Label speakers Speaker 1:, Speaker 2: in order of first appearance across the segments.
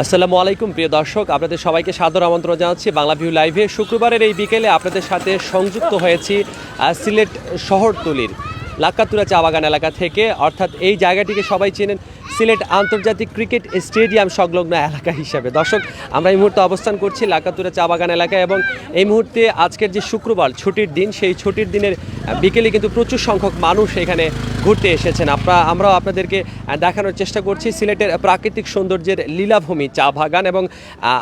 Speaker 1: আসসালামু আলাইকুম প্রিয় দর্শক, আপনাদের সবাইকে সাদর আমন্ত্রণ জানাচ্ছি বাংলা ভিউ লাইভে। শুক্রবারের এই বিকেলে আপনাদের সাথে সংযুক্ত হয়েছি সিলেট শহরতলির লাক্কাতুরা চা বাগান এলাকা থেকে। অর্থাৎ এই জায়গাটিকে সবাই চেনেন সিলেট আন্তর্জাতিক ক্রিকেট স্টেডিয়াম সংলগ্ন এলাকা হিসাবে। দর্শক, আমরা এই মুহূর্তে অবস্থান করছি লাক্কাতুরা চা বাগান এলাকায় এবং এই মুহূর্তে আজকের যে শুক্রবার ছুটির দিন, সেই ছুটির দিনের বিকেলে কিন্তু প্রচুর সংখ্যক মানুষ এখানে ঘুরতে এসেছেন। আমরাও আপনাদেরকে দেখানোর চেষ্টা করছি সিলেটের প্রাকৃতিক সৌন্দর্যের লীলাভূমি চা বাগান এবং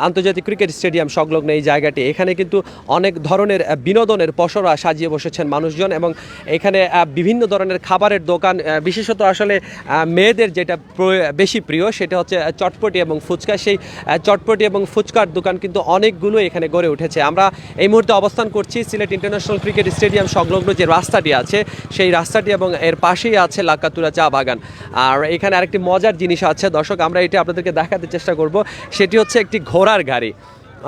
Speaker 1: আন্তর্জাতিক ক্রিকেট স্টেডিয়াম সংলগ্ন এই জায়গাটি। এখানে কিন্তু অনেক ধরনের বিনোদনের পসরা সাজিয়ে বসেছেন মানুষজন এবং এখানে বিভিন্ন ধরনের খাবারের দোকান, বিশেষত আসলে মেয়েদের যেটা বেশি প্রিয় সেটা হচ্ছে চটপটি এবং ফুচকা। সেই চটপটি এবং ফুচকার দোকান কিন্তু অনেকগুলো এখানে গড়ে উঠেছে। আমরা এই মুহূর্তে অবস্থান করছি সিলেট ইন্টারন্যাশনাল ক্রিকেট স্টেডিয়াম সংলগ্ন যে রাস্তাটি আছে সেই রাস্তাটি এবং এর পাশেই আছে লাক্কাতুরা চা বাগান। আর এখানে আরেকটি মজার জিনিস আছে দর্শক, আমরা এটা আপনাদেরকে দেখাতে চেষ্টা করব। সেটি হচ্ছে একটি ঘোড়ার গাড়ি।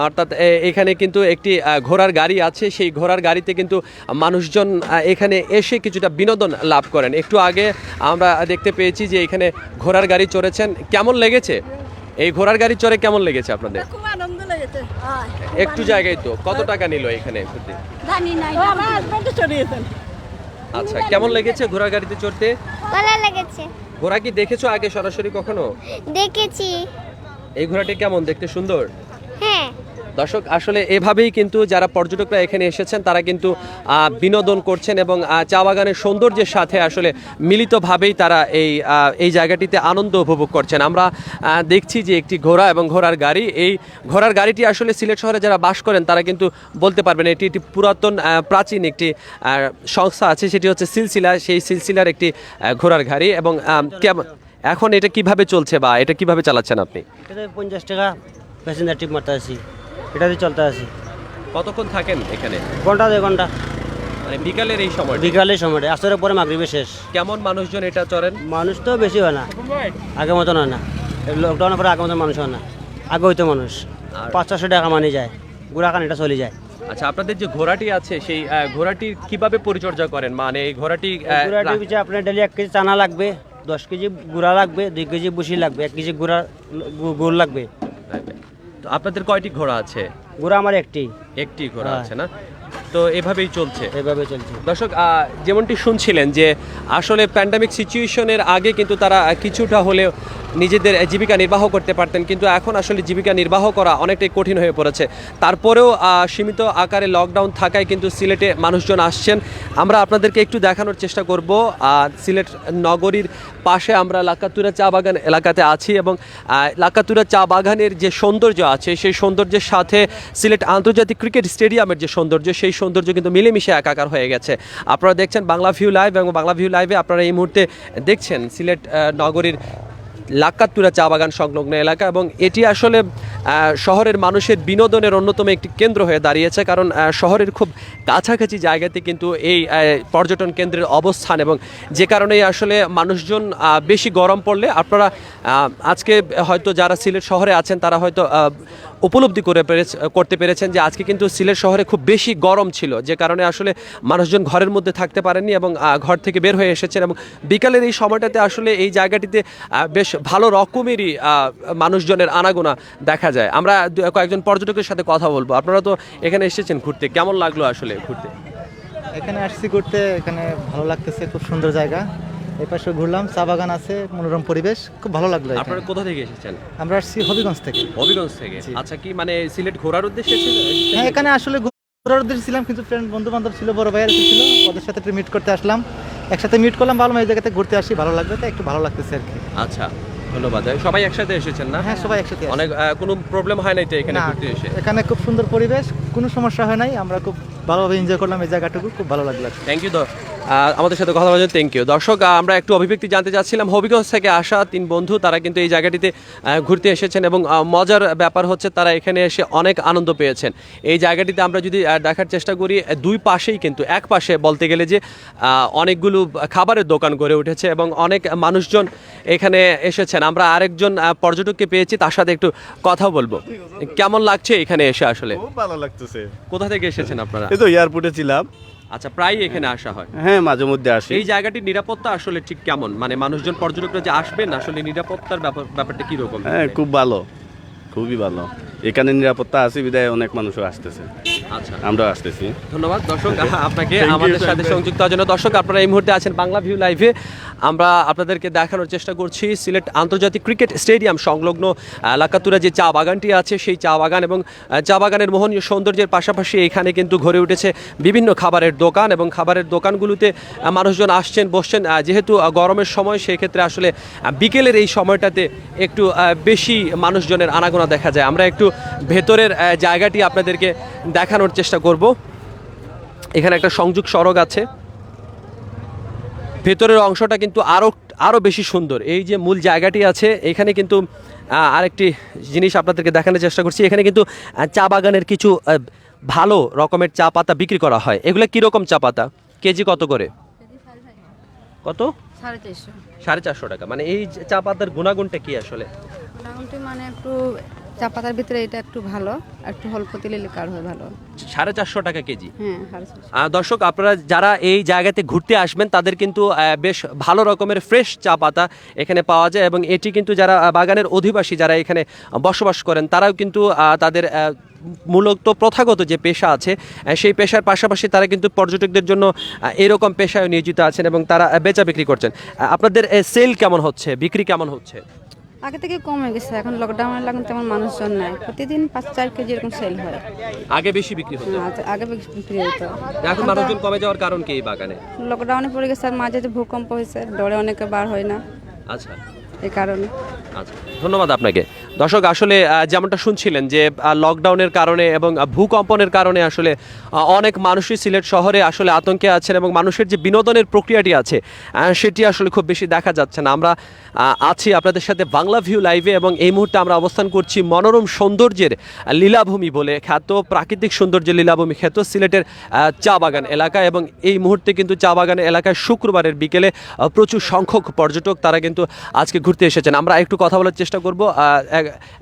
Speaker 1: অর্থাৎ এখানে কিন্তু একটি ঘোড়ার গাড়ি আছে, সেই ঘোড়ার গাড়িতে কিন্তু মানুষজন এখানে এসে কিছুটা বিনোদন লাভ করেন। একটু আগে আমরা দেখতে পেয়েছি যে এখানে ঘোড়ার গাড়ি চড়েছেন। কেমন লেগেছে এই ঘোড়ার গাড়ি চড়ে? কেমন লেগেছে আপনাদের?
Speaker 2: খুব আনন্দ লেগেছে।
Speaker 1: একটু জায়গায় তো কত টাকা নিল এখানে?
Speaker 2: জানি না, আমার হাজবেন্ড চড়িয়েছেন।
Speaker 1: আচ্ছা, কেমন লেগেছে ঘোড়ার গাড়িতে চড়তে?
Speaker 3: ভালো লেগেছে।
Speaker 1: ঘোড়া কি দেখেছো আগে সরাসরি কখনো?
Speaker 3: দেখেছি।
Speaker 1: এই ঘোড়াটি কেমন দেখতে? সুন্দর?
Speaker 3: হ্যাঁ।
Speaker 1: দর্শক, আসলে এভাবেই কিন্তু যারা পর্যটকরা এখানে এসেছেন তারা কিন্তু বিনোদন করছেন এবং চা বাগানের সৌন্দর্যের সাথে আসলে মিলিতভাবেই তারা এই জায়গাটিতে আনন্দ উপভোগ করছেন। আমরা দেখছি যে একটি ঘোড়া এবং ঘোড়ার গাড়ি। এই ঘোড়ার গাড়িটি আসলে সিলেট শহরে যারা বাস করেন তারা কিন্তু বলতে পারবেন এটি একটি পুরাতন প্রাচীন একটি সংস্থা আছে, সেটি হচ্ছে সিলসিলা। সেই সিলসিলার একটি ঘোড়ার গাড়ি। এবং এখন এটা কিভাবে চলছে বা এটা কিভাবে চালাচ্ছেন আপনি?
Speaker 4: 50 টাকা প্যাসেঞ্জার টিপ মারতে আসি, এটাতে চলতে আসি।
Speaker 1: কতক্ষণ থাকেন এখানে?
Speaker 4: ঘন্টা 2 ঘন্টা।
Speaker 1: মানে বিকালের এই সময়?
Speaker 4: বিকালের সময়টা, আসরের পরে মাগরিবে শেষ।
Speaker 1: কেমন মানুষজন এটা চড়েন?
Speaker 4: মানুষ তো বেশি হয় না, আগের মতন হয় না। লকডাউনের পরে আগের মতন মানুষ হয় না। আগে হইতো মানুষ 500-600 টাকা মানি যায়, গুড়াখান এটা চলে যায়।
Speaker 1: আচ্ছা, আপনাদের যে ঘোড়াটি আছে সেই ঘোড়াটি কিভাবে পরিচর্যা করেন? মানে এই ঘোড়াটির
Speaker 4: পিছিয়ে আপনার ডেলি 1 কেজি চানা লাগবে, 10 কেজি গুড়া লাগবে, 2 কেজি বুসি লাগবে, 1 কেজি গুড় লাগবে।
Speaker 1: তো আপনাদের কয়টি ঘোড়া আছে?
Speaker 4: গুড়া আমার একটি
Speaker 1: ঘোড়া আছে না? তো এভাবেই চলছে?
Speaker 4: এভাবে চলছে।
Speaker 1: দর্শক, যেমনটি শুনছিলেন যে আসলে প্যান্ডামিক সিচুয়েশনের আগে কিন্তু তারা কিছুটা হলেও নিজেদের জীবিকা নির্বাহ করতে পারতেন, কিন্তু এখন আসলে জীবিকা নির্বাহ করা অনেকটাই কঠিন হয়ে পড়েছে। তারপরেও সীমিত আকারে লকডাউন থাকায় কিন্তু সিলেটে মানুষজন আসছেন। আমরা আপনাদেরকে একটু দেখানোর চেষ্টা করব। সিলেট নগরীর পাশে আমরা লাক্কাতুরা চা বাগান এলাকাতে আছি এবং লাক্কাতুরা চা বাগানের যে সৌন্দর্য আছে সেই সৌন্দর্যের সাথে সিলেট আন্তর্জাতিক ক্রিকেট স্টেডিয়ামের যে সৌন্দর্য, সেই সৌন্দর্য কিন্তু মিলেমিশে একাকার হয়ে গেছে। আপনারা দেখছেন বাংলা ভিউ লাইভ এবং বাংলা ভিউ লাইভে আপনারা এই মুহূর্তে দেখছেন সিলেট নগরীর লাক্কাতুরা চা বাগান সংলগ্ন এলাকা এবং এটি আসলে শহরের মানুষের বিনোদনের অন্যতম একটি কেন্দ্র হয়ে দাঁড়িয়েছে, কারণ শহরের খুব কাছাকাছি জায়গাতে কিন্তু এই পর্যটন কেন্দ্রের অবস্থান এবং যে কারণেই আসলে মানুষজন বেশি গরম পড়লে আপনারা আজকে হয়তো যারা সিলেট শহরে আছেন তারা হয়তো উপলব্ধি করতে পেরেছেন যে আজকে কিন্তু সিলেট শহরে খুব বেশি গরম ছিল, যে কারণে আসলে মানুষজন ঘরের মধ্যে থাকতে পারেননি এবং ঘর থেকে বের হয়ে এসেছেন। এবং বিকালের এই সময়টাতে আসলে এই জায়গাটিতে বেশ ভালো রকমেরই মানুষজনের আনাগোনা দেখা যায়। আমরা কয়েকজন পর্যটকের সাথে কথা বলবো। আপনারা তো এখানে এসেছেন ঘুরতে, কেমন লাগলো আসলে ঘুরতে?
Speaker 5: এখানে আসছি ঘুরতে, এখানে ভালো লাগতেছে, খুব সুন্দর জায়গা। এই পাশে ঘুরলাম, চা বাগান আছে, মনোরম পরিবেশ, খুব ভালো লাগলো।
Speaker 1: আপনারা কোথা থেকে এসেছেন?
Speaker 5: আমরা আসছি হবিগঞ্জ থেকে।
Speaker 1: হবিগঞ্জ থেকে? আচ্ছা, কি মানে সিলেট ঘোরার উদ্দেশ্যে এসেছেন?
Speaker 5: হ্যাঁ, এখানে আসলে ঘোরার উদ্দেশ্যে ছিলাম, কিন্তু ফ্রেন্ড বন্ধু বান্ধব ছিল, বড় ভাইয়ের ছিল, ওদের সাথে একটু মিট করতে আসলাম, একসাথে মিট করলাম, ভালো এই জায়গাতে ঘুরতে আসি, ভালো লাগবে, তাই একটু ভালো লাগতেছে আর কি।
Speaker 1: আচ্ছা, ধন্যবাদ। সবাই একসাথে এসেছেন না?
Speaker 5: হ্যাঁ, সবাই একসাথে।
Speaker 1: অনেক কোনো প্রবলেম হয় নাই তো এখানে ঘুরতে এসে?
Speaker 5: এখানে খুব সুন্দর পরিবেশ, কোনো সমস্যা হয় নাই, আমরা খুব ভালোভাবে এনজয় করলাম এই জায়গাটুকু, খুব ভালো লাগলো।
Speaker 1: থ্যাংক ইউ আমাদের সাথে কথা বলার জন্য। Thank you. দর্শক, আমরা একটু অভিব্যক্তি জানতে চাচ্ছিলাম। হবিগঞ্জ থেকে আসা 3 বন্ধু, তারা কিন্তু এই জায়গাটিতে ঘুরতে এসেছেন এবং মজার ব্যাপার হচ্ছে তারা এখানে এসে অনেক আনন্দ পেয়েছেন। এই জায়গাটিতে আমরা যদি দেখার চেষ্টা করি, 2 পাশেই কিন্তু, এক পাশে বলতে গেলে যে অনেকগুলো খাবারের দোকান গড়ে উঠেছে এবং অনেক মানুষজন এখানে এসেছেন। আমরা আরেকজন পর্যটককে পেয়েছি, তার সাথে একটু কথা বলবো। কেমন লাগছে এখানে এসে? আসলে
Speaker 6: খুব ভালো লাগতেছে।
Speaker 1: কোথা থেকে এসেছেন আপনারা?
Speaker 6: এই তো এয়ারপোর্টে ছিলাম।
Speaker 1: আচ্ছা, প্রায় এখানে আসা হয়?
Speaker 6: হ্যাঁ, মাঝে মধ্যে আসি।
Speaker 1: এই জায়গাটির নিরাপত্তা আসলে ঠিক কেমন? মানে মানুষজন পর্যটকরা যে আসবেন আসলে নিরাপত্তার ব্যাপারটা কি রকম?
Speaker 6: হ্যাঁ, খুব ভালো। খুবই ভালো। এখানে নিরাপত্তা আছে বিধায় অনেক মানুষও আসতেছে,
Speaker 1: আচ্ছা
Speaker 6: আমরাও আসতেছি।
Speaker 1: ধন্যবাদ দর্শক আপনাকে
Speaker 6: Thank you,
Speaker 1: আমাদের সাথে
Speaker 6: thank you.
Speaker 1: সংযুক্ত হওয়ার জন্য। দর্শক আপনারা এই মুহূর্তে আছেন বাংলা ভিউ লাইভে। আমরা আপনাদেরকে দেখানোর চেষ্টা করছি সিলেট আন্তর্জাতিক ক্রিকেট স্টেডিয়াম সংলগ্ন লাকাতুরা যে চা বাগানটি আছে সেই চা বাগান, এবং চা বাগানের মোহনীয় সৌন্দর্যের পাশাপাশি এখানে কিন্তু গড়ে উঠেছে বিভিন্ন খাবারের দোকান, এবং খাবারের দোকানগুলোতে মানুষজন আসছেন বসছেন। যেহেতু গরমের সময় সেই ক্ষেত্রে আসলে বিকেলের এই সময়টাতে একটু বেশি মানুষজনের আনাগোনা দেখা যায়। আমরা একটু ভেতরের জায়গাটি আপনাদেরকে দেখানোর চেষ্টা করব। এখানে একটা সংযোগ সড়ক আছে, ভেতরের অংশটা কিন্তু আরও বেশি সুন্দর। এই যে মূল জায়গাটি আছে এখানে কিন্তু আরেকটি জিনিস আপনাদেরকে দেখানোর চেষ্টা করছি। এখানে কিন্তু চা বাগানের কিছু ভালো রকমের চা পাতা বিক্রি করা হয়। এগুলো কীরকম চা পাতা, কেজি কত করে? কত?
Speaker 2: 450
Speaker 1: 450 টাকা। মানে এই চা পাতার গুণাগুণটা কি আসলে?
Speaker 2: মোটামুটি মানে একটু চা পাতার ভিতরে এটা একটু ভালো, একটু অল্প তেলে লিকার হয় ভালো।
Speaker 1: 450 টাকা কেজি।
Speaker 2: হ্যাঁ 450।
Speaker 1: দর্শক আপনারা যারা এই জায়গাতে ঘুরতে আসবেন তাদের কিন্তু বেশ ভালো রকমের ফ্রেশ চা পাতা এখানে পাওয়া যায়, এবং এটি কিন্তু যারা বাগানের অধিবাসী যারা এখানে বসবাস করেন তারাও কিন্তু তাদের মূলত প্রথাগত যে পেশা আছে সেই পেশার পাশাপাশি তারা কিন্তু পর্যটকদের জন্য এরকম পেশায় নিয়োজিত আছেন এবং তারা বেচা বিক্রি করছেন। আপনাদের সেল কেমন হচ্ছে, বিক্রি কেমন হচ্ছে?
Speaker 2: আগে থেকে কম হয়ে গেছে, এখন লকডাউনের লাগন তেমন মানুষজন নাই, প্রতিদিন 5-4 কেজি এরকম সেল হয়।
Speaker 1: আগে বেশি বিক্রি হতো,
Speaker 2: আগে বিক্রি হতো।
Speaker 1: এখন মানুষজন কমে যাওয়ার কারণ কি এই বাগানে?
Speaker 2: লকডাউনে পড়ে গেছে আর মাঝে যে ভূকম্প হয়েছে, ডরে অনেকে বার হয় না,
Speaker 1: আচ্ছা
Speaker 2: এই কারণে।
Speaker 1: আচ্ছা, ধন্যবাদ আপনাকে। দর্শক আসলে যেমনটা শুনছিলেন যে লকডাউনের কারণে এবং ভূকম্পনের কারণে আসলে অনেক মানুষই সিলেট শহরে আসলে আতঙ্কে আছেন, এবং মানুষের যে বিনোদনের প্রক্রিয়াটি আছে সেটি আসলে খুব বেশি দেখা যাচ্ছে না। আমরা আছি আপনাদের সাথে বাংলা ভিউ লাইভে, এবং এই মুহূর্তে আমরা অবস্থান করছি মনোরম সৌন্দর্যের লীলাভূমি বলে খ্যাত, প্রাকৃতিক সৌন্দর্যের লীলাভূমি খ্যাত সিলেটের চা বাগান এলাকা। এবং এই মুহূর্তে কিন্তু চা বাগান এলাকায় শুক্রবারের বিকেলে প্রচুর সংখ্যক পর্যটক তারা কিন্তু আজকে ঘুরতে এসেছেন। আমরা একটু কথা বলার চেষ্টা করব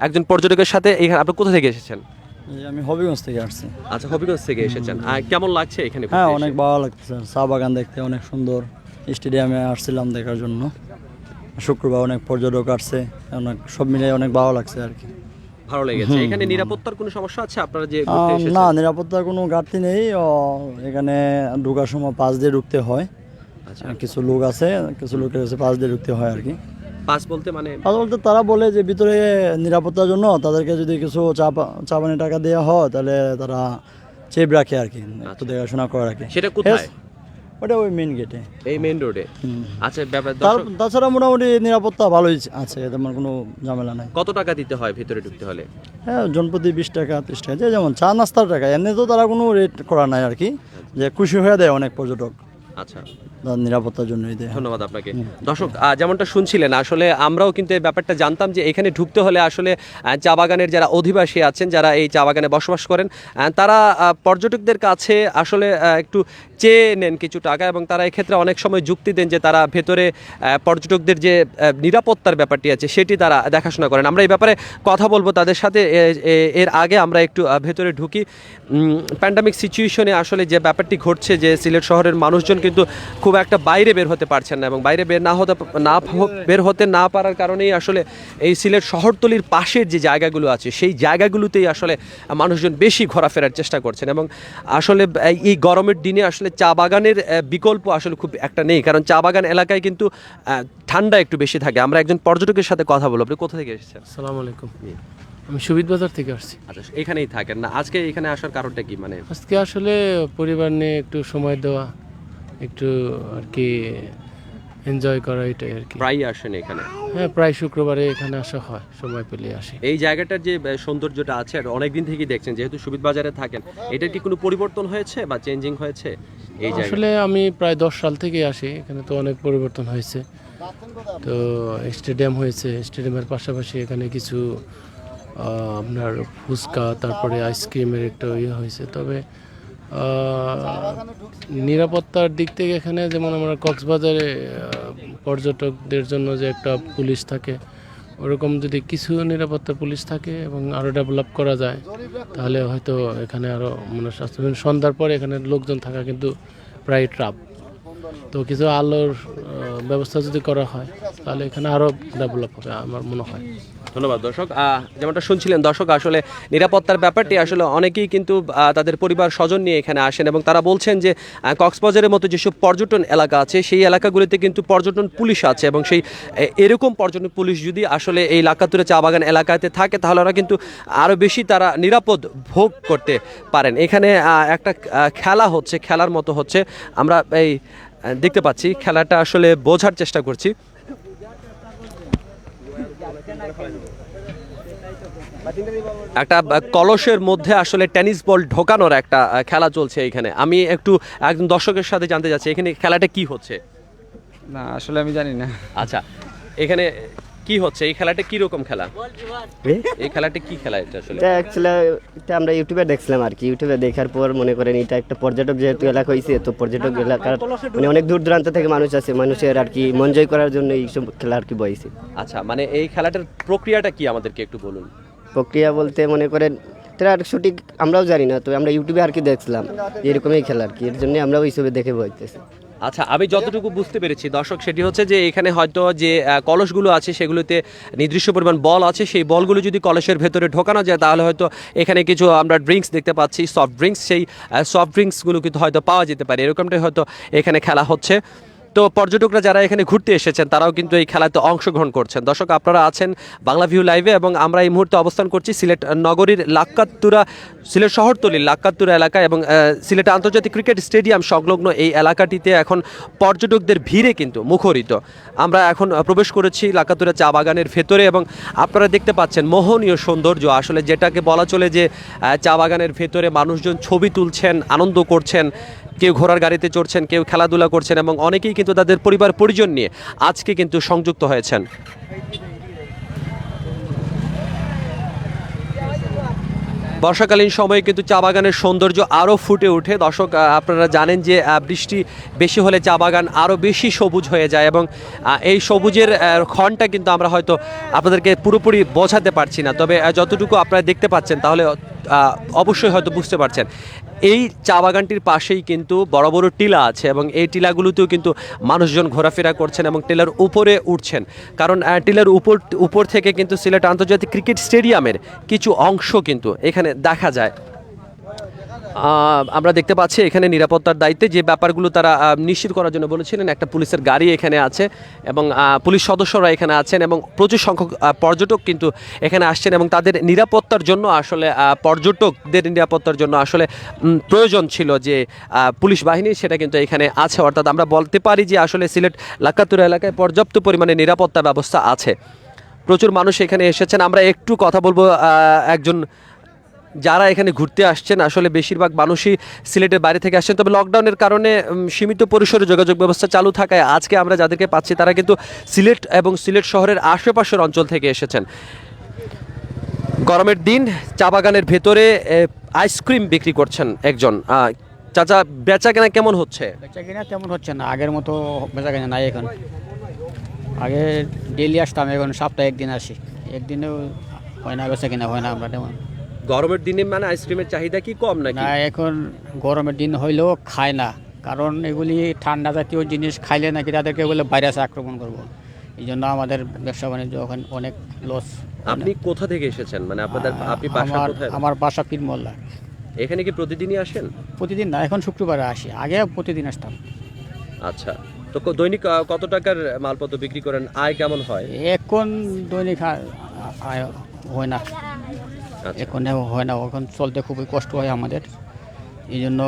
Speaker 1: একজন পর্যটকের সাথে। এখানে আপনি কোথা থেকে এসেছেন?
Speaker 7: আমি হবিগঞ্জ থেকে আসছি।
Speaker 1: আচ্ছা, হবিগঞ্জ থেকে এসেছেন। কেমন লাগছে এখানে?
Speaker 7: হ্যাঁ, অনেক ভালো লাগতেছে, চা বাগান দেখতে অনেক সুন্দর। স্টেডিয়ামে আসছিলাম দেখার জন্য, শুক্রবার অনেক পর্যটক আসছে, অনেক সব মিলিয়ে অনেক ভালো লাগছে আর কি।
Speaker 1: ভালো লেগেছে। এখানে নিরাপত্তার কোনো সমস্যা আছে আপনারা যে
Speaker 7: না, নিরাপত্তার কোনো ঘাটতি নেই। এখানে ঢোকার সময় পাশ দিয়ে ঢুকতে হয়।
Speaker 1: আচ্ছা,
Speaker 7: কিছু লোক আছে, কিছু লোকের কাছে পাশ দিয়ে ঢুকতে হয় আর কি।
Speaker 1: পাস বলতে মানে?
Speaker 7: পাশ বলতে তারা বলে যে ভিতরে নিরাপত্তার জন্য তাদেরকে যদি কিছু চা পানি টাকা দেওয়া হয় তাহলে তারা চেপ রাখে আর কি, একটু দেখাশোনা করে রাখে।
Speaker 1: সেটা কোথায়?
Speaker 7: ওটা ওই মেইন গেটে,
Speaker 1: এই মেইন রোডে। আচ্ছা,
Speaker 7: তাছাড়া মোটামুটি নিরাপত্তা ভালোই আছে, তেমন কোনো ঝামেলা নাই।
Speaker 1: কত টাকা দিতে হয় ভিতরে ঢুকতে হলে?
Speaker 7: হ্যাঁ, জনপ্রতি 20 টাকা 30 টাকা, যে যেমন চা নাস্তার টাকা, এমনি তো তারা কোনো রেট করা নাই আর কি, যে খুশি হয়ে দেয় অনেক পর্যটক।
Speaker 1: আচ্ছা,
Speaker 7: নিরাপত্তার জন্যই দেয়।
Speaker 1: ধন্যবাদ আপনাকে। দর্শক যেমনটা শুনছিলেন আসলে আমরাও কিন্তু এই ব্যাপারটা জানতাম যে এখানে ঢুকতে হলে আসলে চা বাগানের যারা অধিবাসী আছেন, যারা এই চা বাগানে বসবাস করেন, তারা পর্যটকদের কাছে আসলে একটু চেয়ে নেন কিছু টাকা, এবং তারা এক্ষেত্রে অনেক সময় যুক্তি দেন যে তারা ভেতরে পর্যটকদের যে নিরাপত্তার ব্যাপারটি আছে সেটি তারা দেখাশোনা করেন। আমরা এই ব্যাপারে কথা বলবো তাদের সাথে। এর আগে আমরা একটু ভেতরে ঢুকি। প্যান্ডামিক সিচুয়েশনে আসলে যে ব্যাপারটি ঘটছে যে সিলেট শহরের মানুষজন কিন্তু খুব একটা বাইরে বের হতে পারছেন না, এবং বাইরে বের হতে না পারার কারণেই আসলে এই সিলেট শহরতলির পাশের যে জায়গাগুলো আছে সেই জায়গাগুলোতেই আসলে মানুষজন বেশি ঘোরাফেরার চেষ্টা করছেন। এবং আসলে এই গরমের দিনে আসলে চা বাগানের বিকল্প আসলে খুব একটা নেই, কারণ চা বাগান এলাকায় কিন্তু ঠান্ডা একটু বেশি থাকে। আমরা একজন পর্যটকের সাথে কথা বলবো। আপনি কোথা থেকে এসেছেন?
Speaker 8: আসসালামু আলাইকুম, আমি সুবিদ বাজার থেকে আসছি।
Speaker 1: আচ্ছা, এখানেই থাকেন না? আজকে এখানে আসার কারণটা কি? মানে
Speaker 8: আজকে আসলে পরিবার নিয়ে একটু সময় দেওয়া, একটু আর কি এনজয় করা, এটাই আর কি।
Speaker 1: প্রায়ই আসেন এখানে?
Speaker 8: হ্যাঁ, প্রায় শুক্রবারে এখানে আসা হয়, সময় পেলে আসি।
Speaker 1: এই জায়গাটার যে সৌন্দর্যটা আছে আর অনেকদিন থেকেই দেখছেন, যেহেতু সুবিদ বাজারে থাকেন, এটা কি কোনো পরিবর্তন হয়েছে বা চেঞ্জিং হয়েছে এই জায়গা?
Speaker 8: আসলে আমি প্রায় 10 সাল থেকে আসি এখানে, তো অনেক পরিবর্তন হয়েছে। তো স্টেডিয়াম হয়েছে, স্টেডিয়ামের পাশাপাশি এখানে কিছু আপনার ফুচকা, তারপরে আইসক্রিমের একটা ইয়ে হয়েছে। তবে নিরাপত্তার দিক থেকে এখানে যেমন আমরা কক্সবাজারে পর্যটকদের জন্য যে একটা পুলিশ থাকে, ওরকম যদি কিছু নিরাপত্তা পুলিশ থাকে এবং আরও ডেভেলপ করা যায় তাহলে হয়তো এখানে আরও মানুষ আসতে। সন্ধ্যার পরে এখানে লোকজন থাকা কিন্তু প্রায় ট্রাপ, তো কিছু আলোর ব্যবস্থা যদি করা হয় তাহলে এখানে আরও ডেভেলপ হবে আমার মনে হয়।
Speaker 1: ধন্যবাদ দর্শক। যেমনটা শুনছিলেন দর্শক, আসলে নিরাপত্তার ব্যাপারটি আসলে অনেকেই কিন্তু তাদের পরিবার স্বজন নিয়ে এখানে আসেন এবং তারা বলছেন যে কক্সবাজারের মতো যেসব পর্যটন এলাকা আছে সেই এলাকাগুলিতে কিন্তু পর্যটন পুলিশ আছে এবং সেই এরকম পর্যটন পুলিশ যদি আসলে এই লাক্কাতুরা চা বাগান এলাকাতে থাকে তাহলে ওরা কিন্তু আরও বেশি তারা নিরাপদ ভোগ করতে পারেন। এখানে একটা খেলা হচ্ছে, খেলার মতো হচ্ছে, আমরা এই দেখতে পাচ্ছি, খেলাটা আসলে বোঝার চেষ্টা করছি। একটা কলসের মধ্যে আসলে টেনিস বল ঢোকানোর একটা খেলা চলছে এখানে। আমি একটু একজন দর্শকের সাথে জানতে চাচ্ছি এখানে খেলাটা কি হচ্ছে।
Speaker 9: না আসলে আমি জানি না।
Speaker 1: আচ্ছা, এখানে কি হচ্ছে, এই খেলাটা কি রকম খেলা, এই খেলাটা কি খেলা এটা আসলে?
Speaker 10: এটা অ্যাকচুয়ালি এটা আমরা ইউটিউবে দেখছিলাম আর কি। ইউটিউবে দেখার পর মনে করেন এটা একটা পর্যটক যেহেতু এলাকা হয়েছে, তো পর্যটক এলাকার মানে অনেক দূর দূরান্ত থেকে মানুষ আছে, মানুষের আর কি মন জয় করার জন্য এইসব খেলা আর কি বইছে।
Speaker 1: আচ্ছা, মানে এই খেলাটার প্রক্রিয়াটা কি আমাদেরকে একটু বলুন।
Speaker 10: প্রক্রিয়া বলতে মনে করেন এটা আর সঠিক আমরাও জানি না, তো আমরা ইউটিউবে আর কি দেখছিলাম এরকমই খেলা আর কি, এর জন্য আমরাও এইসবে দেখে বইতেছি।
Speaker 1: আচ্ছা, আমি যতটুকু বুঝতে পেরেছি দর্শক, সেটি হচ্ছে যে এখানে হয়তো যে কলসগুলো আছে সেগুলোতে নির্দিষ্ট পরিমাণ বল আছে, সেই বলগুলো যদি কলসের ভেতরে ঢোকানো যায় তাহলে হয়তো এখানে কিছু আমরা ড্রিঙ্কস দেখতে পাচ্ছি, সফট ড্রিঙ্কস, সেই সফট ড্রিঙ্কসগুলো কিন্তু হয়তো পাওয়া যেতে পারে, এরকমটাই হয়তো এখানে খেলা হচ্ছে। তো পর্যটকরা যারা এখানে ঘুরতে এসেছেন তারাও কিন্তু এই খেলাতে অংশগ্রহণ করছেন। দর্শক, আপনারা আছেন বাংলা ভিউ লাইভে এবং আমরা এই মুহূর্তে অবস্থান করছি সিলেট নগরীর লাক্কাতুরা, সিলেট শহরতলির লাক্কাতুরা এলাকায় এবং সিলেট আন্তর্জাতিক ক্রিকেট স্টেডিয়াম সংলগ্ন এই এলাকাটিতে এখন পর্যটকদের ভিড়ে কিন্তু মুখরিত। আমরা এখন প্রবেশ করেছি লাক্কাতুরা চা বাগানের ভেতরে এবং আপনারা দেখতে পাচ্ছেন মোহনীয় সৌন্দর্য, আসলে যেটাকে বলা চলে যে চা বাগানের ভেতরে মানুষজন ছবি তুলছেন, আনন্দ করছেন, কেউ ঘোড়ার গাড়িতে চড়ছেন, কেউ খেলাধুলা করছেন এবং অনেকেই কিন্তু তাদের পরিবার পরিজন নিয়ে আজকে কিন্তু সংযুক্ত হয়েছেন। বর্ষাকালীন সময়ে কিন্তু চা বাগানের সৌন্দর্য আরও ফুটে ওঠে। দর্শক, আপনারা জানেন যে বৃষ্টি বেশি হলে চা বাগান আরও বেশি সবুজ হয়ে যায় এবং এই সবুজের ক্ষণটা কিন্তু আমরা হয়তো আপনাদেরকে পুরোপুরি বোঝাতে পারছি না, তবে যতটুকু আপনারা দেখতে পাচ্ছেন তাহলে অবশ্যই হয়তো বুঝতে পারছেন। এই চা বাগানটির পাশেই কিন্তু বড় বড় টিলা আছে এবং এই টিলাগুলোতেও কিন্তু মানুষজন ঘোরাফেরা করছেন এবং টিলার উপরে উঠছেন, কারণ টিলার উপর থেকে কিন্তু সিলেট আন্তর্জাতিক ক্রিকেট স্টেডিয়ামের কিছু অংশ কিন্তু এখানে দেখা যায়। আমরা দেখতে পাচ্ছি এখানে নিরাপত্তার দায়িত্বে যে ব্যাপারগুলো তারা নিশ্চিত করার জন্য বলেছিলেন, একটা পুলিশের গাড়ি এখানে আছে এবং পুলিশ সদস্যরা এখানে আছেন এবং প্রচুর সংখ্যক পর্যটক কিন্তু এখানে আসছেন এবং তাদের নিরাপত্তার জন্য আসলে পর্যটকদের নিরাপত্তার জন্য আসলে প্রয়োজন ছিল যে পুলিশ বাহিনী, সেটা কিন্তু এখানে আছে। অর্থাৎ আমরা বলতে পারি যে আসলে সিলেট লাক্কাতুরা এলাকায় পর্যাপ্ত পরিমাণে নিরাপত্তা ব্যবস্থা আছে। প্রচুর মানুষ এখানে এসেছেন। আমরা একটু কথা বলবো একজন যারা এখানে ঘুরতে আসছেন, আসলে বেশিরভাগ মানুষই সিলেটের বাইরে থেকে আসছেন, তবে লকডাউনের কারণে সীমিত পরিসরে যোগাযোগ ব্যবস্থা চালু থাকায় আজকে আমরা যাদেরকে পাচ্ছি তারা কিন্তু সিলেট এবং সিলেট শহরের আশেপাশের অঞ্চল থেকে এসেছেন। গরমের দিন চা বাগানের ভেতরে আইসক্রিম বিক্রি করছেন একজন চাচা। বেচা কেনা কেমন হচ্ছে?
Speaker 11: বেচা কেনা তেমন হচ্ছে না, আগের মতো বেচা কেনা নাই এখন। আগে ডেইলি আসতাম, এখন সপ্তাহে একদিন আসি, একদিনেও হয় না, বেচা কেনা হয় না আমরা তেমন।
Speaker 1: গরমের দিনে মানে আইসক্রিমের চাহিদা কি কম নাকি?
Speaker 11: না, এখন গরমের দিন হইলেও খায় না, কারণ এগুলি ঠান্ডা জাতীয় জিনিস খাইলে নাকি তাদেরকে বলে ভাইরাস আক্রমণ করবো, এই জন্য আমাদের ব্যবসা বাণিজ্য এখন অনেক লস।
Speaker 1: আপনি কোথা থেকে এসেছেন, মানে আপনাদের আপনি বাসা কোথায়?
Speaker 11: আমার বাসা পীরমোল্লা।
Speaker 1: এখানে কি প্রতিদিনই আসেন?
Speaker 11: প্রতিদিন না, এখন শুক্রবারে আসি, আগে প্রতিদিন আসতাম।
Speaker 1: আচ্ছা, তো দৈনিক কত টাকার মালপত্র বিক্রি করেন, আয় কেমন হয়?
Speaker 11: এখন দৈনিক আয় হয় না, এখন হয় না, এখন চলতে খুবই কষ্ট হয় আমাদের, এই জন্য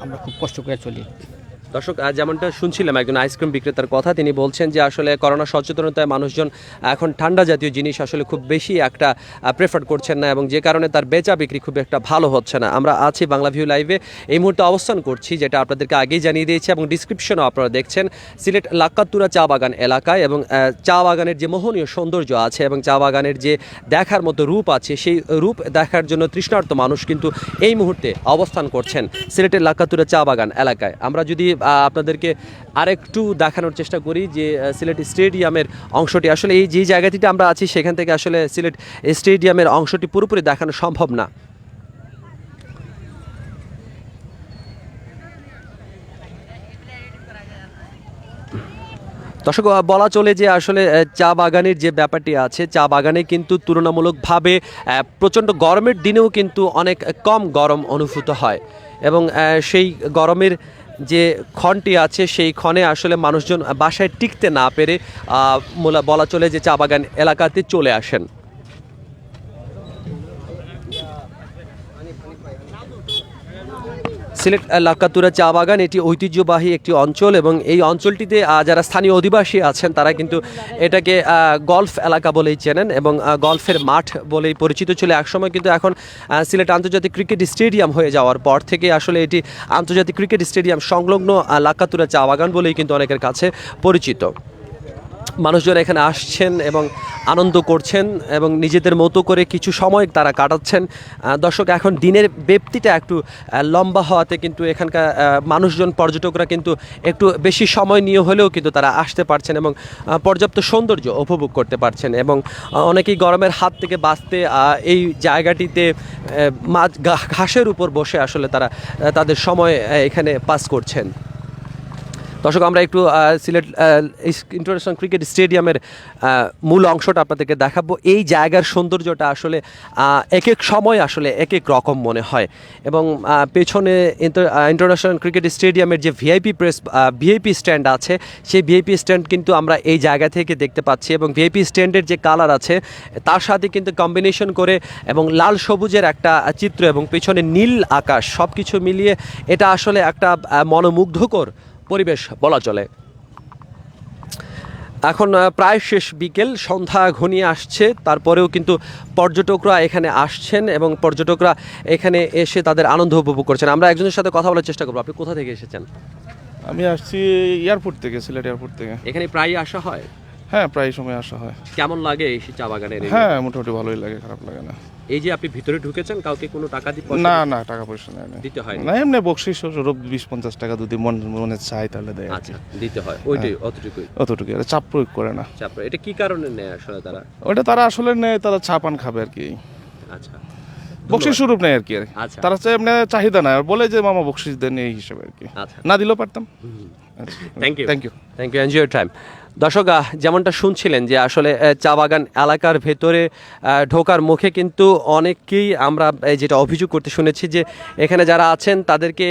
Speaker 11: আমরা খুব কষ্ট করে চলি।
Speaker 1: দর্শক, যেমনটা শুনছিলাম একজন আইসক্রিম বিক্রেতার কথা, তিনি বলছেন যে আসলে করোনা সচেতনতায় মানুষজন এখন ঠান্ডা জাতীয় জিনিস আসলে খুব বেশি একটা প্রেফার করছেন না এবং যে কারণে তার বেচা বিক্রি খুব একটা ভালো হচ্ছে না। আমরা আছি বাংলা ভিউ লাইভে, এই মুহূর্তে অবস্থান করছি, যেটা আপনাদেরকে আগেই জানিয়ে দিয়েছি এবং ডিসক্রিপশনও আপনারা দেখছেন, সিলেট লাক্কাতুরা চা বাগান এলাকায় এবং চা বাগানের যে মোহনীয় সৌন্দর্য আছে এবং চা বাগানের যে দেখার মতো রূপ আছে, সেই রূপ দেখার জন্য তৃষ্ণার্ত মানুষ কিন্তু এই মুহূর্তে অবস্থান করছেন সিলেটের লাক্কাতুরা চা বাগান এলাকায়। আমরা যদি আপনাদেরকে আরেকটু দেখানোর চেষ্টা করি যে সিলেট স্টেডিয়ামের অংশটি, আসলে এই যে জায়গাটিতে আমরা আছি সেখান থেকে আসলে সিলেট স্টেডিয়ামের অংশটি পুরোপুরি দেখানো সম্ভব না। দর্শক, বলা চলে যে আসলে চা বাগানের যে ব্যাপারটি আছে, চা বাগানে কিন্তু তুলনামূলকভাবে প্রচণ্ড গরমের দিনেও কিন্তু অনেক কম গরম অনুভূত হয় এবং সেই গরমের যে ক্ষণটি আছে সেই ক্ষণে আসলে মানুষজন বাসায় টিকতে না পেরে বলা চলে যে চা বাগান এলাকাতে চলে আসেন। সিলেট লাক্কাতুরা চা বাগান এটি ঐতিহ্যবাহী একটি অঞ্চল এবং এই অঞ্চলটিতে যারা স্থানীয় অধিবাসী আছেন তারা কিন্তু এটাকে গলফ এলাকা বলেই চেনেন এবং গলফের মাঠ বলেই পরিচিত ছিল একসময়, কিন্তু এখন সিলেট আন্তর্জাতিক ক্রিকেট স্টেডিয়াম হয়ে যাওয়ার পর থেকে আসলে এটি আন্তর্জাতিক ক্রিকেট স্টেডিয়াম সংলগ্ন লাক্কাতুরা চা বাগান বলেই কিন্তু অনেকের কাছে পরিচিত। মানুষজন এখানে আসছেন এবং আনন্দ করছেন এবং নিজেদের মতো করে কিছু সময় তারা কাটাচ্ছেন। দর্শক, এখন দিনের ব্যাপ্তিটা একটু লম্বা হওয়াতে কিন্তু এখানকার মানুষজন পর্যটকরা কিন্তু একটু বেশি সময় নিয়ে হলেও কিন্তু তারা আসতে পারছেন এবং পর্যাপ্ত সৌন্দর্য উপভোগ করতে পারছেন এবং অনেকেই গরমের হাত থেকে বাঁচতে এই জায়গাটিতে ঘাসের উপর বসে আসলে তারা তাদের সময় এখানে পাস করছেন। দর্শক, আমরা একটু সিলেট ইন্টারন্যাশনাল ক্রিকেট স্টেডিয়ামের মূল অংশটা আপনাদেরকে দেখাবো। এই জায়গার সৌন্দর্যটা আসলে এক এক সময় আসলে এক এক রকম মনে হয় এবং পেছনে ইন্টারন্যাশনাল ক্রিকেট স্টেডিয়ামের যে ভিআইপি স্ট্যান্ড আছে সেই ভিআইপি স্ট্যান্ড কিন্তু আমরা এই জায়গা থেকে দেখতে পাচ্ছি এবং ভিআইপি স্ট্যান্ডের যে কালার আছে তার সাথে কিন্তু কম্বিনেশন করে এবং লাল সবুজের একটা চিত্র এবং পেছনে নীল আকাশ সব কিছু মিলিয়ে এটা আসলে একটা মনোমুগ্ধকর পরিবেশ বলা চলে। এখন প্রায় শেষ বিকেল, সন্ধ্যা ঘনিয়ে আসছে, তারপরেও কিন্তু পর্যটকরা এখানে আসছেন এবং পর্যটকরা এখানে এসে তাদের আনন্দ উপভোগ করছেন। আমরা একজনের সাথে কথা বলার চেষ্টা করবো। আপনি কোথা থেকে এসেছেন?
Speaker 12: আমি আসছি এয়ারপোর্ট থেকে, সিলেট এয়ারপোর্ট থেকে।
Speaker 1: এখানে প্রায়ই আসা হয়?
Speaker 12: হ্যাঁ, প্রায় সময় আসা হয়।
Speaker 1: কেমন লাগে এই চা বাগানের?
Speaker 12: হ্যাঁ, মোটামুটি ভালোই লাগে, খারাপ লাগে না।
Speaker 1: এই যে আপনি ভিতরে ঢুকেছেন, কাউকে কোনো টাকা
Speaker 12: না না, টাকা পয়সা দিতে হয় না, এমনি বকশিস স্বরূপ 20-50 টাকা যদি মনে চাই তাহলে দেয়।
Speaker 1: আচ্ছা, দিতে হয় ওইটাই, অতটুকুই,
Speaker 12: চাপ প্রয়োগ করে না।
Speaker 1: চাপ, এটা কি কারণে নেয় আসলে তারা?
Speaker 12: ওটা তারা আসলে নেয়, তারা চা পান খাবে আর কি।
Speaker 1: আচ্ছা,
Speaker 12: বকশিস স্বরূপ নেয় আর কি। তারা এমনি চাহিদা না, বলে যে মামা বকশিস দেন এই হিসেবে আর কি। না দিলেও পারতাম।
Speaker 1: Thank you, enjoy your time. দর্শক, যেমনটা শুনছিলেন যে আসলে চা বাগান এলাকার ভেতরে ঢোকার মুখে কিন্তু অনেকেই আমরা যেটা অভিযোগ করতে শুনেছি যে এখানে যারা আছেন তাদেরকে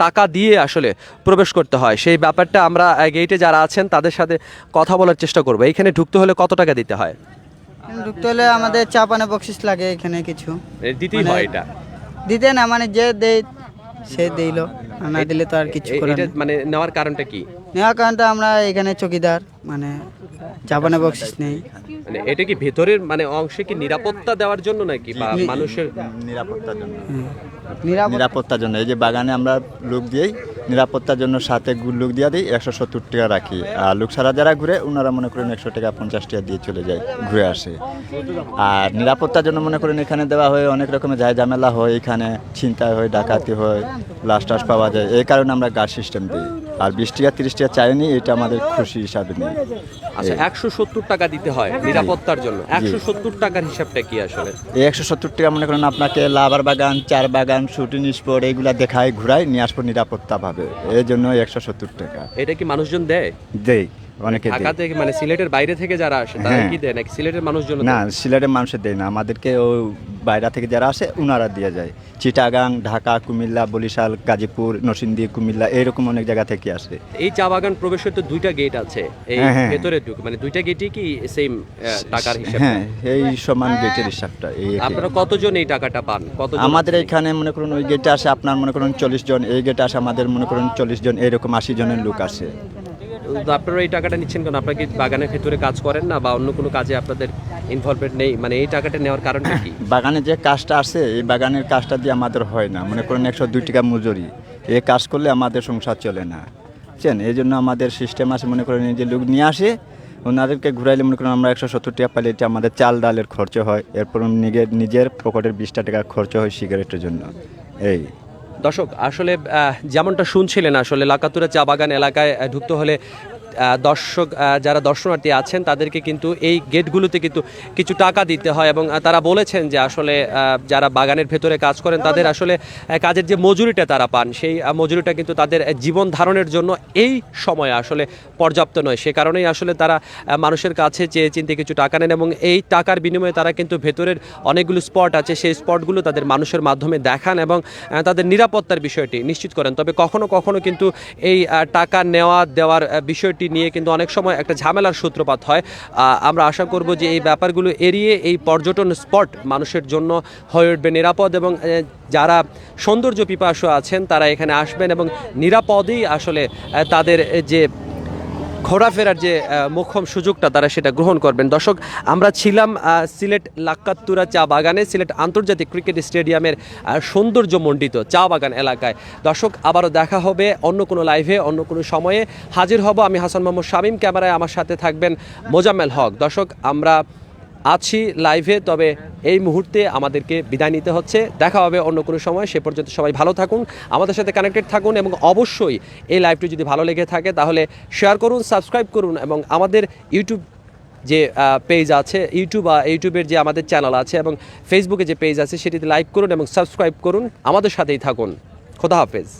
Speaker 1: টাকা দিয়ে আসলে প্রবেশ করতে হয়। সেই ব্যাপারটা আমরা গেটে যারা আছেন তাদের সাথে কথা বলার চেষ্টা করবো। এখানে ঢুকতে হলে কত টাকা দিতে হয়?
Speaker 13: ঢুকতে হলে আমাদের চা পানে বকশিস লাগে, এখানে কিছু
Speaker 1: দিতেই হয়। এটা
Speaker 13: দিতে না, মানে যে দেয় সে দিল, না দিলে তো আর কিছু করার নেই।
Speaker 1: মানে নেওয়ার কারণটা কি?
Speaker 13: নেওয়ার কারণটা আমরা এখানে চকিদার, মানে চা পানে বকশিস নেই।
Speaker 1: মানে এটা কি ভেতরের মানে অংশে কি নিরাপত্তা দেওয়ার জন্য নাকি বা মানুষের
Speaker 7: নিরাপত্তার জন্য? নিরাপত্তার জন্য। এই যে বাগানে আমরা লোক দিই নিরাপত্তার জন্য, সাথে লোক দিয়ে দিই 170 টাকা রাখি। আর লোক ছাড়া যারা ঘুরে ওনারা মনে করেন 100 টাকা 50 টাকা দিয়ে চলে যায়, ঘুরে আসে। আর নিরাপত্তার জন্য মনে করেন এখানে দেওয়া হয়, অনেক রকমের ঝামেলা হয়, এখানে ছিনতাই হয়, ডাকাতি হয়, লাশ টাশ পাওয়া যায়, এই কারণে আমরা গার্ড সিস্টেম দিই। আর 20 টাকা 30 টাকা চাইনি, এটা আমাদের খুশি হিসাবে নেই।
Speaker 1: আচ্ছা, 170 টাকা দিতে হয় নিরাপত্তার জন্য। 170 টাকার হিসাবটা কি আসলে?
Speaker 7: এই 170 টাকা মনে করেন আপনাকে লাভার বাগান, চার বাগান, শুটিং স্পট এগুলা দেখায়, ঘুরায় নিয়ে আসবো নিরাপত্তা ভাবে, এই জন্য 170 টাকা।
Speaker 1: এটা কি মানুষজন দেয়?
Speaker 7: দেয়, অনেকে দেয়।
Speaker 1: ঢাকা থেকে মানে সিলেটের বাইরে থেকে যারা আসে তারা কি দেয় নাকি সিলেটের মানুষজন?
Speaker 7: না, সিলেটের মানুষের দেয় না, আমাদেরকে ও বাইরে থেকে যারা আসে ওনারা দিয়ে যায়। চিটাগাং, ঢাকা, কুমিল্লা, বরিশাল, গাজীপুর, নরসিংদী, কুমিল্লা এরকম অনেক জায়গা থেকে আসে।
Speaker 1: এই চা বাগান প্রবেশের তো 2টা গেট আছে, এই ভেতরে মানে 2টা গেটই কি সেম টাকার হিসাব?
Speaker 7: হ্যাঁ, এই সমান গেটের হিসাবটা।
Speaker 1: আপনারা কতজন এই টাকাটা পান?
Speaker 7: আমাদের এখানে মনে করুন ওই গেটে আসে আপনার মনে করুন 40 জন, এই গেটে আসে আমাদের মনে করুন 40 জন, এরকম 80 জনের লোক আসে।
Speaker 1: আপনারা এই টাকাটা নিচ্ছেন কেন? আপনারা কি বাগানের ভেতরে কাজ করেন না বা অন্য কোনো কাজে আপনাদের ইনভলভমেন্ট নেই? মানে এই টাকাটা নেওয়ার কারণটা কি?
Speaker 7: বাগানে যে কাজটা আছে এই বাগানের কাজটা দিয়ে আমাদের হয় না, মনে করেন 102 টাকা মজুরি, এই কাজ করলে আমাদের সংসার চলে না, বুঝছেন? এই জন্য আমাদের সিস্টেম আছে, মনে করেন এই যে লোক নিয়ে আসে ওনাদেরকে ঘুরাইলে মনে করেন আমরা 170 টাকা পাইলে এটা আমাদের চাল ডালের খরচ হয়, এরপর নিজের পকেটের 20 টাকা খরচ হয় সিগারেটের জন্য। এই
Speaker 1: দর্শক, আসলে যেমনটা শুনছিলেন আসলে লাক্কাতুরা চা বাগান এলাকায় ঢুকতে হলে দর্শক যারা দর্শনার্থী আছেন তাদেরকে কিন্তু এই গেটগুলোতে কিন্তু কিছু টাকা দিতে হয় এবং তারা বলেছেন যে আসলে যারা বাগানের ভেতরে কাজ করেন তাদের আসলে কাজের যে মজুরিটা তারা পান সেই মজুরিটা কিন্তু তাদের জীবন ধারণের জন্য এই সময় আসলে পর্যাপ্ত নয়। সে কারণেই আসলে তারা মানুষের কাছে চেয়ে চিনতে কিছু টাকা নেন এবং এই টাকার বিনিময়ে তারা কিন্তু ভেতরের অনেকগুলো স্পট আছে সেই স্পটগুলো তাদের মানুষের মাধ্যমে দেখান এবং তাদের নিরাপত্তার বিষয়টি নিশ্চিত করেন। তবে কখনো কখনো কিন্তু এই টাকা নেওয়া দেওয়ার বিষয়টি নিয়ে কিন্তু অনেক সময় একটা ঝামেলার সূত্রপাত হয়। আমরা আশা করব যে এই ব্যাপারগুলো এড়িয়ে এই পর্যটন স্পট মানুষের জন্য হয়ে উঠবে নিরাপদ এবং যারা সৌন্দর্য পিপাসু আছেন তারা এখানে আসবেন এবং নিরাপদেই আসলে তাদের যে ঘোরাফেরার যে মোক্ষম সুযোগটা তারা সেটা গ্রহণ করবেন। দর্শক, আমরা ছিলাম সিলেট লাক্কাতুরা চা বাগানে, সিলেট আন্তর্জাতিক ক্রিকেট স্টেডিয়ামের সৌন্দর্যমণ্ডিত চা বাগান এলাকায়। দর্শক, আবারও দেখা হবে অন্য কোনো লাইভে, অন্য কোনো সময়ে হাজির হব। আমি হাসান মোহাম্মদ শামীম, ক্যামেরায় আমার সাথে থাকবেন মোজাম্মেল হক। দর্শক, আমরা আছি লাইভে, তবে এই মুহূর্তে আমাদেরকে বিদায় নিতে হচ্ছে। দেখা হবে অন্য কোনো সময়। সে পর্যন্ত সবাই ভালো থাকুন, আমাদের সাথে কানেক্টেড থাকুন এবং অবশ্যই এই লাইভটি যদি ভালো লেগে থাকে তাহলে শেয়ার করুন, সাবস্ক্রাইব করুন এবং আমাদের ইউটিউব যে পেজ আছে, ইউটিউবের যে আমাদের চ্যানেল আছে এবং ফেসবুকে যে পেজ আছে সেটিতে লাইক করুন এবং সাবস্ক্রাইব করুন। আমাদের সাথেই থাকুন। খোদা হাফেজ।